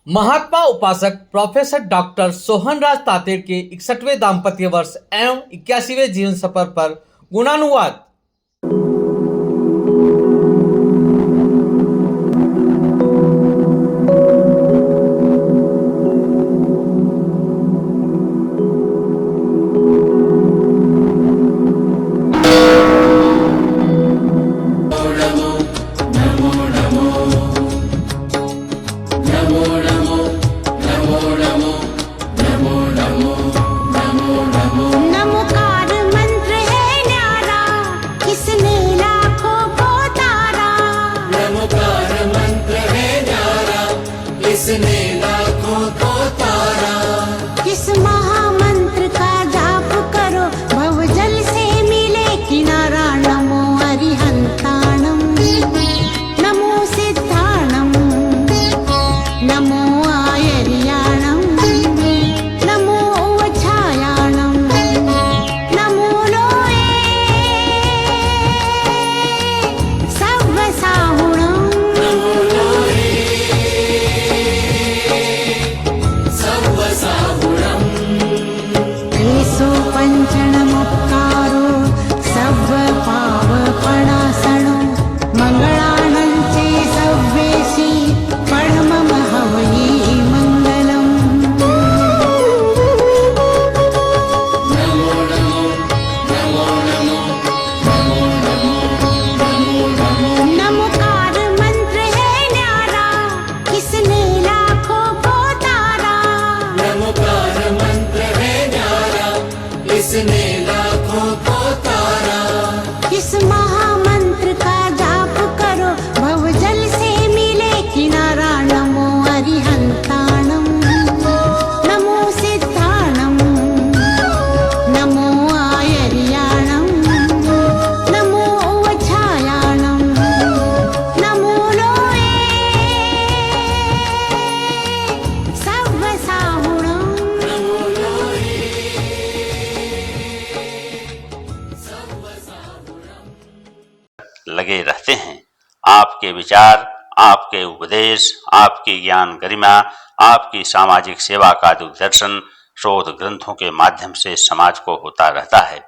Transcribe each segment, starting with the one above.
महात्मा उपासक professor doctor Sohanraj Tated के 61वें दाम्पत्य वर्ष एवं 81वें जीवन सफर पर गुणानुवाद। किस महामंत्र का जाप करो भव जल से मिले किनारा। नमो अरिहंताणम नमो सिद्धाणम नमो आयर्याणम नमो उवछायाणम नमो लोये सव्वसाहुणम एसो पंचणमुक्तारो सव्व पावपणासणो मंगलानं चे सव्वेसि परमं हवये मंगलम्। नमोकार मंत्र है न्यारा किसने लाखों को तारा। नमोकार मंत्र है न्यारा इसने लाखों को तारा। किस महामंत्र का जाप करो भव जल से मिले किनारा। नमो अरिहंताणम नमो सिद्धाणम नमो आयर्याणम नमो उवछायाणम नमो लोये सव्वसाहुणम। लगे रहते हैं। आपके विचार, आपके उपदेश, आपकी ज्ञान गरिमा, आपकी सामाजिक सेवा का दूरदर्शन शोध ग्रंथों के माध्यम से समाज को होता रहता है।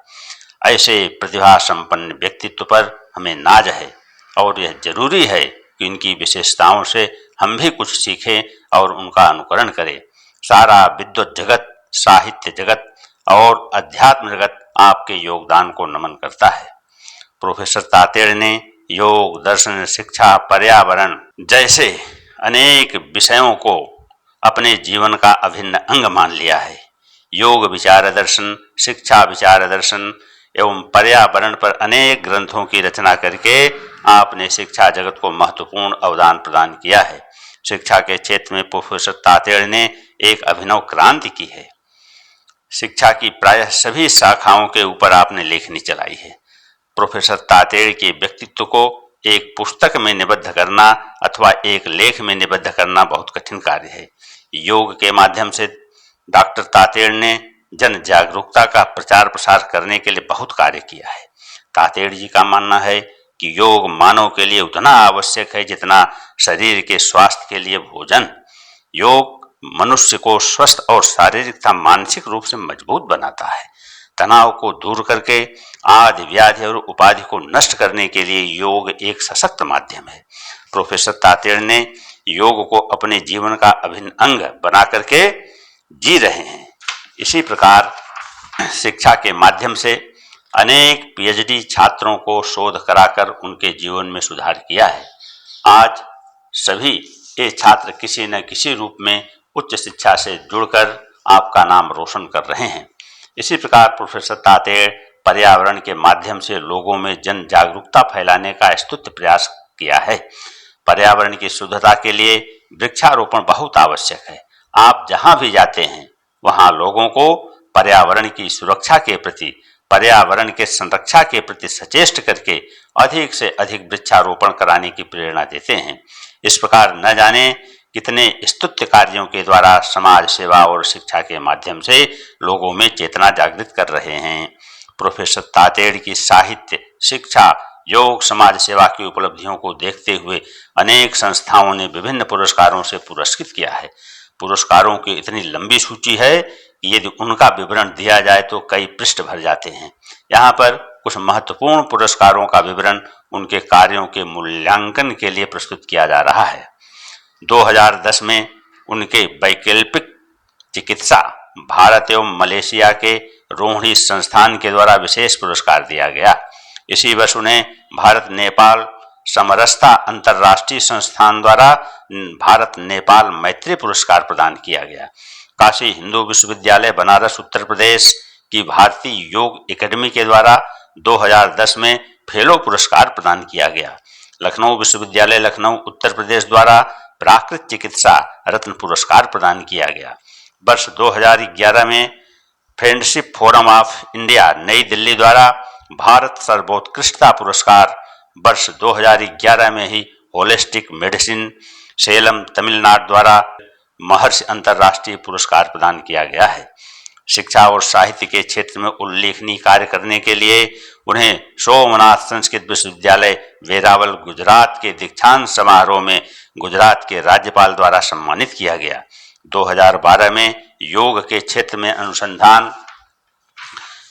ऐसे प्रतिभा संपन्न व्यक्तित्व पर हमें नाज है और यह जरूरी है कि उनकी विशेषताओं से हम भी कुछ सीखें और उनका अनुकरण करें। सारा विद्वत जगत, साहित्य जगत और अध्यात्म जगत आपके योगदान को नमन करता है। प्रोफेसर तातेड़ ने योग, दर्शन, शिक्षा, पर्यावरण जैसे अनेक विषयों को अपने जीवन का अभिन्न अंग मान लिया है। योग विचार दर्शन, शिक्षा विचार दर्शन एवं पर्यावरण पर अनेक ग्रंथों की रचना करके आपने शिक्षा जगत को महत्वपूर्ण अवदान प्रदान किया है। शिक्षा के क्षेत्र में प्रोफेसर तातेड़ ने एक अभिनव क्रांति की है। शिक्षा की प्रायः सभी शाखाओं के ऊपर आपने लेखनी चलाई है। प्रोफेसर तातेड़ के व्यक्तित्व को एक पुस्तक में निबद्ध करना अथवा एक लेख में निबद्ध करना बहुत कठिन कार्य है। योग के माध्यम से डॉक्टर तातेड़ ने जन जागरूकता का प्रचार प्रसार करने के लिए बहुत कार्य किया है। तातेड़ जी का मानना है कि योग मानव के लिए उतना आवश्यक है जितना शरीर के स्वास्थ्य के लिए भोजन। योग मनुष्य को स्वस्थ और शारीरिक तथा मानसिक रूप से मजबूत बनाता है। तनाव को दूर करके आदि व्याधि और उपाधि को नष्ट करने के लिए योग एक सशक्त माध्यम है। प्रोफेसर तातेड़ ने योग को अपने जीवन का अभिन्न अंग बना करके जी रहे हैं। इसी प्रकार शिक्षा के माध्यम से अनेक पीएचडी छात्रों को शोध कराकर उनके जीवन में सुधार किया है। आज सभी ये छात्र किसी न किसी रूप में उच्च शिक्षा से जुड़कर आपका नाम रोशन कर रहे हैं। इसी प्रकार प्रोफेसर तातेड़ पर्यावरण के माध्यम से लोगों में जन जागरूकता फैलाने का स्तुत्य प्रयास किया है। पर्यावरण की शुद्धता के लिए वृक्षारोपण बहुत आवश्यक है। आप जहां भी जाते हैं वहां लोगों को पर्यावरण की सुरक्षा के प्रति, पर्यावरण के संरक्षा के प्रति सचेष्ट करके अधिक से अधिक वृक्षारोपण कराने की प्रेरणा देते हैं। इस प्रकार न जाने कितने स्तुत्य कार्यों के द्वारा समाज सेवा और शिक्षा के माध्यम से लोगों में चेतना जागृत कर रहे हैं। प्रोफेसर तातेड़ की साहित्य, शिक्षा, योग समाज सेवा की उपलब्धियों को देखते हुए अनेक संस्थाओं ने विभिन्न पुरस्कारों से पुरस्कृत किया है। पुरस्कारों की इतनी लंबी सूची है कि यदि उनका विवरण दिया जाए तो कई पृष्ठ भर जाते हैं। यहाँ पर कुछ महत्वपूर्ण पुरस्कारों का विवरण उनके कार्यों के मूल्यांकन के लिए प्रस्तुत किया जा रहा है। 2010 में उनके वैकल्पिक चिकित्सा भारत एवं मलेशिया के रोहिणी संस्थान के द्वारा विशेष पुरस्कार दिया गया। इसी वर्ष उन्हें भारत नेपाल समरसता अंतर्राष्ट्रीय संस्थान द्वारा भारत नेपाल मैत्री पुरस्कार प्रदान किया गया। काशी हिंदू विश्वविद्यालय बनारस उत्तर प्रदेश की भारतीय योग एकेडमी के द्वारा 2010 में फेलो पुरस्कार प्रदान किया गया। लखनऊ विश्वविद्यालय लखनऊ उत्तर प्रदेश द्वारा प्राकृत चिकित्सा रत्न पुरस्कार प्रदान किया गया। वर्ष 2011 में फ्रेंडशिप फोरम ऑफ इंडिया नई दिल्ली द्वारा भारत सर्वोत्कृष्टता पुरस्कार, वर्ष 2011 में ही होलिस्टिक मेडिसिन सेलम तमिलनाडु द्वारा महर्षि अंतर्राष्ट्रीय पुरस्कार प्रदान किया गया है। शिक्षा और साहित्य के क्षेत्र में उल्लेखनीय कार्य करने के लिए उन्हें सोमनाथ संस्कृत विश्वविद्यालय वेरावल गुजरात के दीक्षांत समारोह में गुजरात के राज्यपाल द्वारा सम्मानित किया गया। 2012 में योग के क्षेत्र में अनुसंधान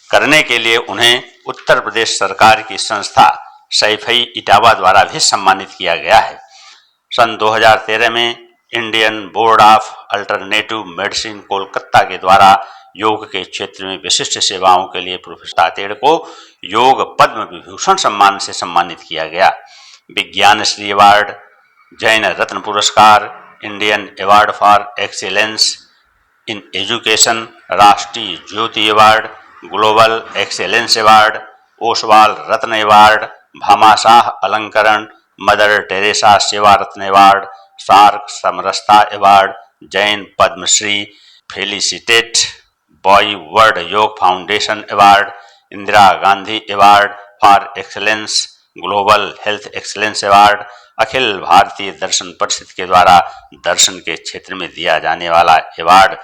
करने के लिए उन्हें उत्तर प्रदेश सरकार की संस्था सैफई इटावा द्वारा भी सम्मानित किया गया है। सन 2013 में Indian board of alternative medicine Kolkata के द्वारा योग के क्षेत्र में विशिष्ट सेवाओं के लिए प्रोफेसर तातेड़ को योग पद्म विभूषण सम्मान से सम्मानित किया गया। विज्ञान Shri award, Jain Ratna Puraskar, Indian award for excellence in education, Rashtriya Jyoti award, global excellence award, Oswal Ratna award, Bhamashah Alankaran, Mother Teresa Seva Ratna award, SAARC Samrasta award, Jain Padmashri, felicitate by world Yoga foundation award, Indira Gandhi award for excellence, global health excellence award, Akhil Bharatiya Darshan परिषद के द्वारा दर्शन के क्षेत्र में दिया जाने वाला अवार्ड,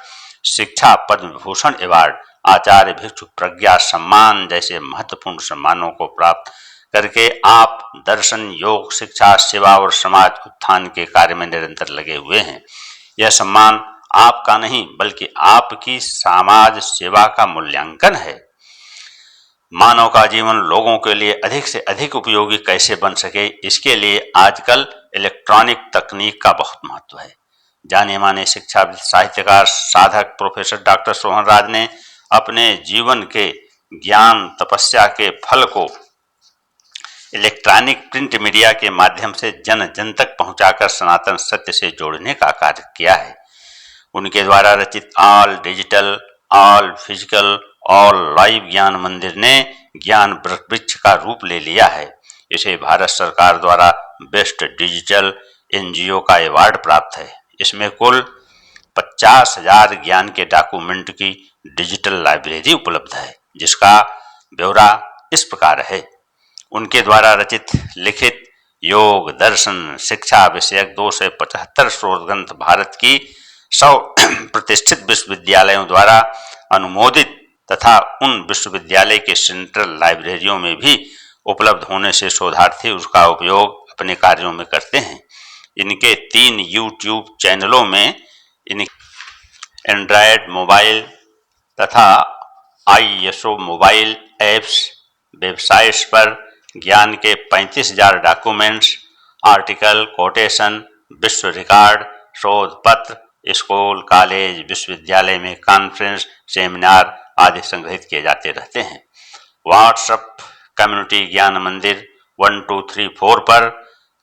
शिक्षा पद्म विभूषण अवार्ड, आचार्य भिक्षु प्रज्ञा सम्मान जैसे महत्वपूर्ण सम्मानों को प्राप्त करके आप दर्शन, योग, शिक्षा, सेवा और समाज उत्थान के कार्य में निरंतर लगे हुए हैं। यह सम्मान आपका नहीं बल्कि आपकी समाज सेवा का मूल्यांकन है। मानव का जीवन लोगों के लिए अधिक से अधिक उपयोगी कैसे बन सके, इसके लिए आजकल इलेक्ट्रॉनिक तकनीक का बहुत महत्व है। जाने माने शिक्षाविद, साहित्यकार, साधक प्रोफेसर डॉक्टर सोहन राज ने अपने जीवन के ज्ञान तपस्या के फल को इलेक्ट्रॉनिक प्रिंट मीडिया के माध्यम से जन जन तक पहुंचाकर सनातन सत्य से जोड़ने का कार्य किया है। उनके द्वारा रचित all digital, all physical, all live ज्ञान मंदिर ने ज्ञान वृक्ष का रूप ले लिया है। इसे भारत सरकार द्वारा बेस्ट डिजिटल एनजीओ का अवार्ड प्राप्त है। इसमें कुल 50,000 ज्ञान के डॉक्यूमेंट की डिजिटल लाइब्रेरी उपलब्ध है, जिसका ब्यौरा इस प्रकार है। उनके द्वारा रचित, लिखित योग, दर्शन, शिक्षा विषयक 275 शोध ग्रंथ भारत की 100 प्रतिष्ठित विश्वविद्यालयों द्वारा अनुमोदित तथा उन विश्वविद्यालय के सेंट्रल लाइब्रेरियों में भी उपलब्ध होने से शोधार्थी उसका उपयोग अपने कार्यों में करते हैं। इनके 3 यूट्यूब चैनलों में एंड्रॉयड मोबाइल तथा आईएसओ मोबाइल ऐप्स, वेबसाइट्स पर ज्ञान के 35,000 डॉक्यूमेंट्स, आर्टिकल, कोटेशन, विश्व रिकॉर्ड, शोध पत्र, स्कूल, कॉलेज, विश्वविद्यालय में कॉन्फ्रेंस, सेमिनार आदि संग्रहित किए जाते रहते हैं। व्हाट्सएप कम्युनिटी ज्ञान मंदिर 1234 पर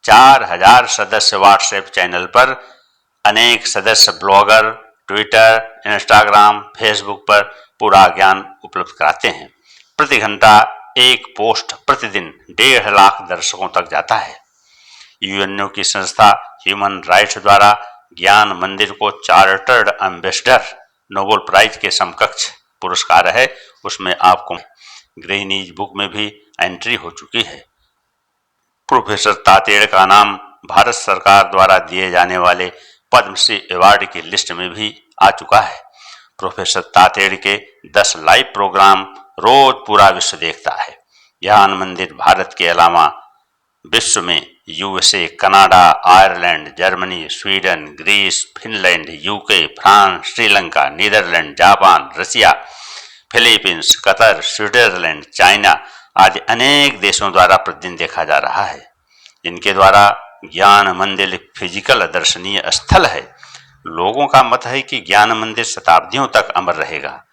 4,000 सदस्य व्हाट्सएप चैनल पर, अनेक सदस्य ब्लॉगर, ट्विटर, इंस्टाग्राम, फेसबुक पर पूरा ज्ञान उपलब्ध कराते हैं। प्रति घंटा एक पोस्ट प्रतिदिन 1.5 लाख दर्शकों तक जाता है। यूएनओ की संस्था ह्यूमन राइट्स द्वारा ज्ञान मंदिर को चार्टर्ड एम्बेसडर नोबेल प्राइज के समकक्ष पुरस्कार है। उसमें आपको गिनीज बुक में भी एंट्री हो चुकी है। प्रोफेसर तातेड़ का नाम भारत सरकार द्वारा दिए जाने वाले पद्मश्री अवार्ड की लिस्ट में भी आ चुका है। प्रोफेसर तातेड़ के 10 लाइव प्रोग्राम रोज पूरा विश्व देखता है। ज्ञान मंदिर भारत के अलावा विश्व में USA, Canada, Ireland, Germany, Sweden, Greece, Finland, UK, France, Sri Lanka, Netherland, Japan, Russia, Philippines, Qatar, Switzerland, China आदि अनेक देशों द्वारा प्रतिदिन देखा जा रहा है। इनके द्वारा ज्ञान मंदिर फिजिकल दर्शनीय स्थल है। लोगों का मत है कि ज्ञान मंदिर शताब्दियों तक अमर रहेगा।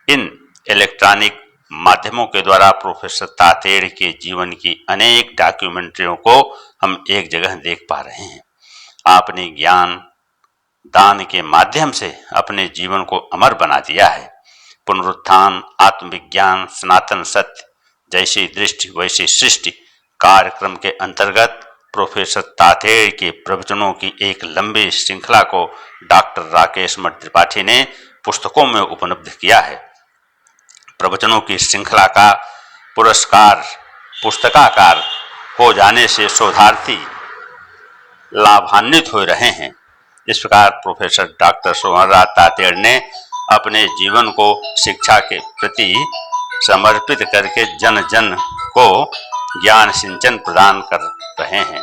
इन इलेक्ट्रॉनिक माध्यमों के द्वारा प्रोफेसर तातेड़ के जीवन की अनेक डॉक्यूमेंट्रियों को हम एक जगह देख पा रहे हैं। आपने ज्ञान दान के माध्यम से अपने जीवन को अमर बना दिया है। पुनरुत्थान, आत्मविज्ञान, सनातन सत्य, जैसी दृष्टि वैसी सृष्टि कार्यक्रम के अंतर्गत प्रोफेसर तातेड़ के प्रवचनों की एक लंबी श्रृंखला को डॉक्टर राकेश मठ त्रिपाठी ने पुस्तकों में उपलब्ध किया है। प्रवचनों की श्रृंखला का पुरस्कार पुस्तकाकार हो जाने से शोधार्थी लाभान्वित हो रहे हैं। इस प्रकार प्रोफेसर डॉक्टर सोहनराज तातेड़ ने अपने जीवन को शिक्षा के प्रति समर्पित करके जन जन को ज्ञान सिंचन प्रदान कर रहे हैं।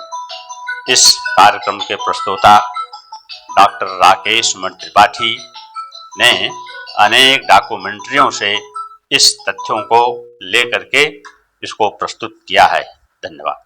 इस कार्यक्रम के प्रस्तोता डॉक्टर राकेश मठ त्रिपाठी ने अनेक डॉक्यूमेंट्रियों से इस तथ्यों को लेकर के इसको प्रस्तुत किया है। धन्यवाद।